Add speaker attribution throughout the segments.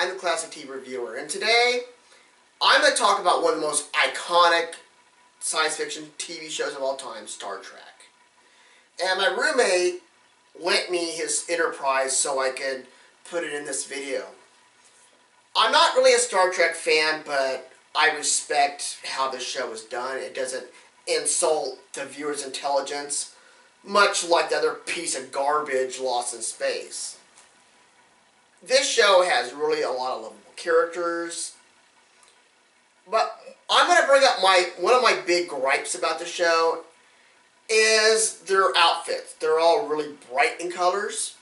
Speaker 1: I'm the Classic TV Reviewer, and today I'm going to talk about one of the most iconic science fiction TV shows of all time, Star Trek. And my roommate lent me his Enterprise so I could put it in this video. I'm not really a Star Trek fan, but I respect how this show is done. It doesn't insult the viewer's intelligence, much like the other piece of garbage, Lost in Space. This show has really a lot of lovable characters, but I'm going to bring up one of my big gripes about the show is their outfits. They're all really bright in colors,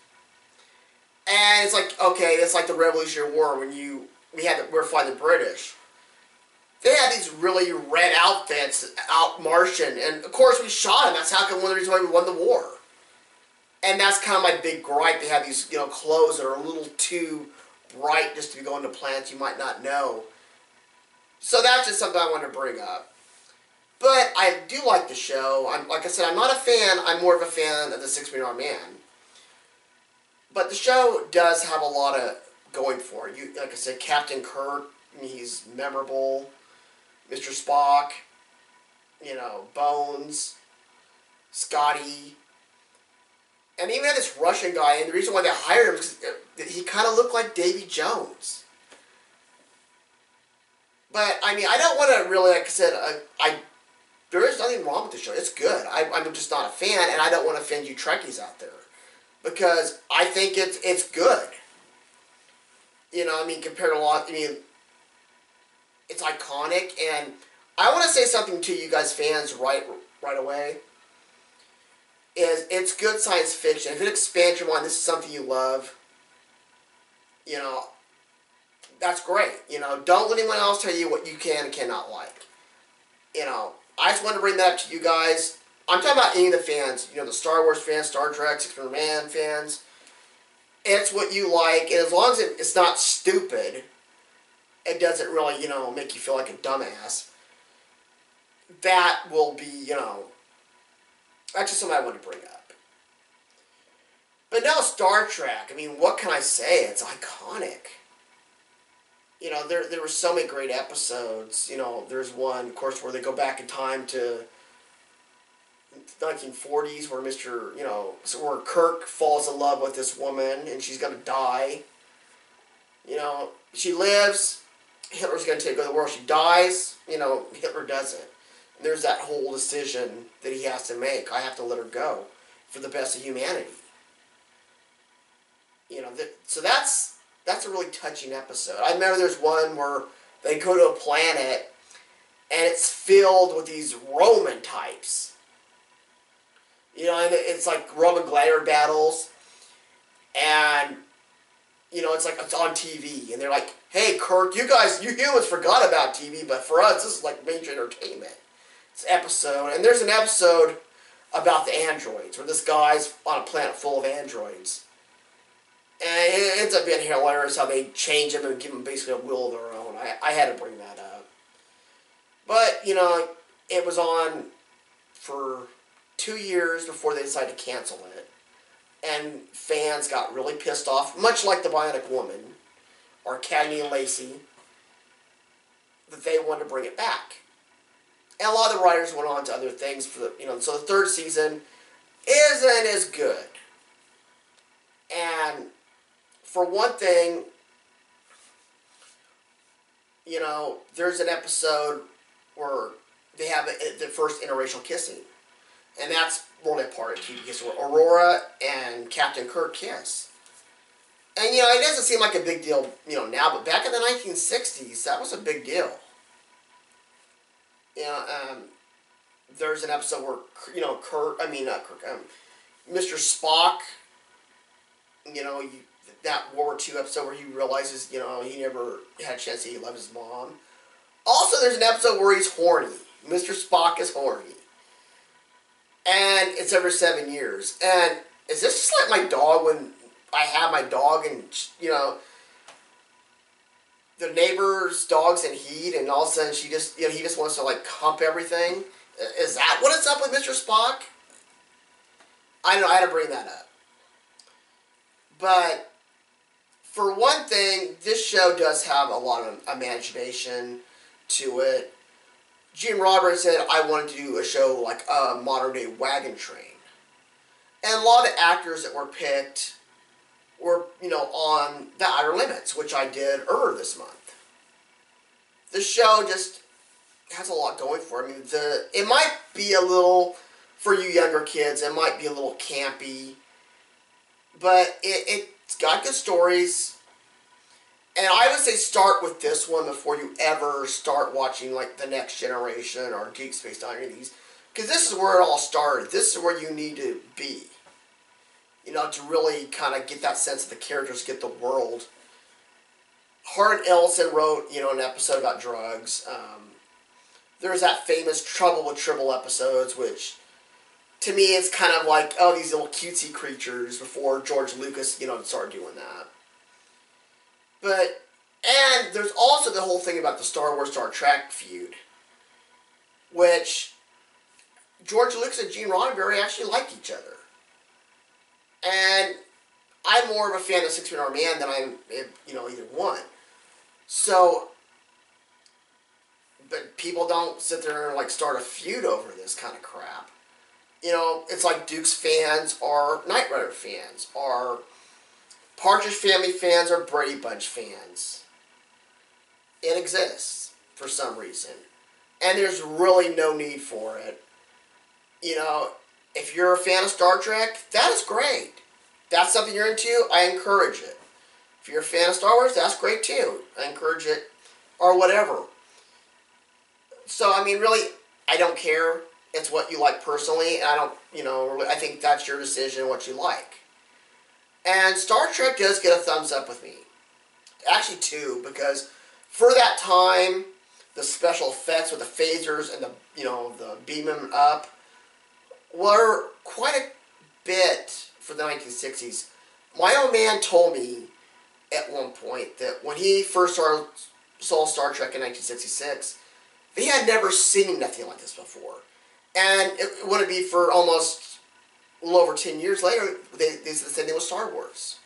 Speaker 1: and it's like, okay, it's like the Revolutionary War when we're fighting the British. They had these really red outfits out marching, and of course we shot them. That's how come one of the reasons why we won the war. And that's kind of my big gripe. They have these, clothes that are a little too bright just to be going to planets you might not know. So that's just something I wanted to bring up. But I do like the show. Like I said, I'm not a fan. I'm more of a fan of the 6 Million Dollar Man. But the show does have a lot of going for it. Like I said, Captain Kirk, he's memorable. Mr. Spock, Bones, Scotty. And they even had this Russian guy, and the reason why they hired him is because he kind of looked like Davy Jones. But, I don't want to really, like I said, there is nothing wrong with the show. It's good. I'm just not a fan, and I don't want to offend you Trekkies out there. Because I think it's good. Compared to a lot, it's iconic, and I want to say something to you guys fans right away. It's good science fiction. If it expands your mind, this is something you love, that's great. Don't let anyone else tell you what you can and cannot like. I just wanted to bring that up to you guys. I'm talking about any of the fans, the Star Wars fans, Star Trek, 6 Million Man fans. It's what you like, and as long as it's not stupid, it doesn't really, make you feel like a dumbass. That will be, that's just something I want to bring up. But now Star Trek, what can I say? It's iconic. There were so many great episodes. There's one, of course, where they go back in time to 1940s where where Kirk falls in love with this woman and she's going to die. She lives, Hitler's going to go to the world. She dies, Hitler doesn't. And there's that whole decision that he has to make. I have to let her go for the best of humanity. So that's a really touching episode. I remember there's one where they go to a planet and it's filled with these Roman types. And it's like Roman gladiator battles, and it's on TV, and they're like, "Hey, Kirk, you humans forgot about TV, but for us, this is like major entertainment." It's an episode, and there's an episode about the androids, where this guy's on a planet full of androids, and it ends up being hilarious how they change them and give them basically a will of their own. I had to bring that up, but it was on for 2 years before they decided to cancel it. And fans got really pissed off, much like the Bionic Woman, or Cagney and Lacey, that they wanted to bring it back. And a lot of the writers went on to other things for so the third season isn't as good. And for one thing, there's an episode where they have the first interracial kissing. And that's really a part of TV because Aurora and Captain Kirk kiss. And, it doesn't seem like a big deal, now, but back in the 1960s, that was a big deal. There's an episode where, Mr. Spock, that World War II episode where he realizes, he never had a chance to love his mom. Also, there's an episode where he's horny. Mr. Spock is horny. And it's every 7 years. And is this just like my dog when I have my dog and, the neighbor's dog's in heat and all of a sudden she just, he just wants to like hump everything? Is that what it's up with Mr. Spock? I don't know, I had to bring that up. But for one thing, this show does have a lot of imagination to it. Gene Roddenberry said, I wanted to do a show like a modern-day Wagon Train. And a lot of the actors that were picked were, on the Outer Limits, which I did earlier this month. The show just has a lot going for it. I mean, it might be a little, for you younger kids, it might be a little campy, but it's got good stories. And I would say start with this one before you ever start watching like The Next Generation or Deep Space Nine or any of these. Because this is where it all started. This is where you need to be. To really kind of get that sense of the characters, get the world. Harlan Ellison wrote, an episode about drugs. There's that famous Trouble with Tribble episodes, which to me is kind of like, oh, these little cutesy creatures before George Lucas, started doing that. And there's also the whole thing about the Star Wars, Star Trek feud, which George Lucas and Gene Roddenberry actually liked each other. And I'm more of a fan of 6 Feet Under Man than I'm, either one. So, but people don't sit there and, start a feud over this kind of crap. It's like Dukes fans are Knight Rider fans, or Partridge Family fans are Brady Bunch fans. It exists for some reason. And there's really no need for it. If you're a fan of Star Trek, that is great. That's something you're into, I encourage it. If you're a fan of Star Wars, that's great too. I encourage it, or whatever. So, I mean, really, I don't care. It's what you like personally, and I don't, I think that's your decision, what you like. And Star Trek does get a thumbs up with me. Actually, 2, because for that time, the special effects with the phasers and the beaming up were quite a bit for the 1960s. My old man told me at one point that when he first saw Star Trek in 1966, they had never seen nothing like this before. And it wouldn't be for almost a little over 10 years later, they said the same thing with Star Wars.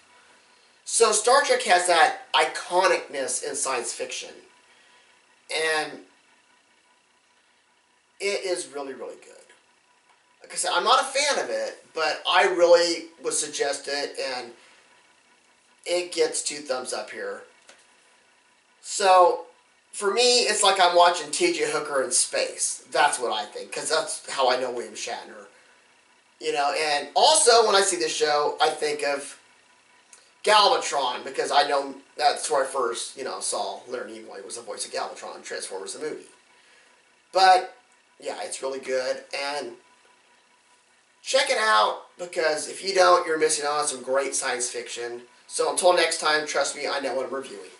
Speaker 1: So Star Trek has that iconicness in science fiction. And it is really, really good. Like I said, I'm not a fan of it, but I really would suggest it, and it gets 2 thumbs up here. So, for me, it's like I'm watching T.J. Hooker in space. That's what I think, because that's how I know William Shatner. And also, when I see this show, I think of Galvatron, because I know that's where I first, saw Leonard Nimoy was the voice of Galvatron in Transformers the movie. But, yeah, it's really good, and check it out, because if you don't, you're missing out on some great science fiction. So until next time, trust me, I know what I'm reviewing.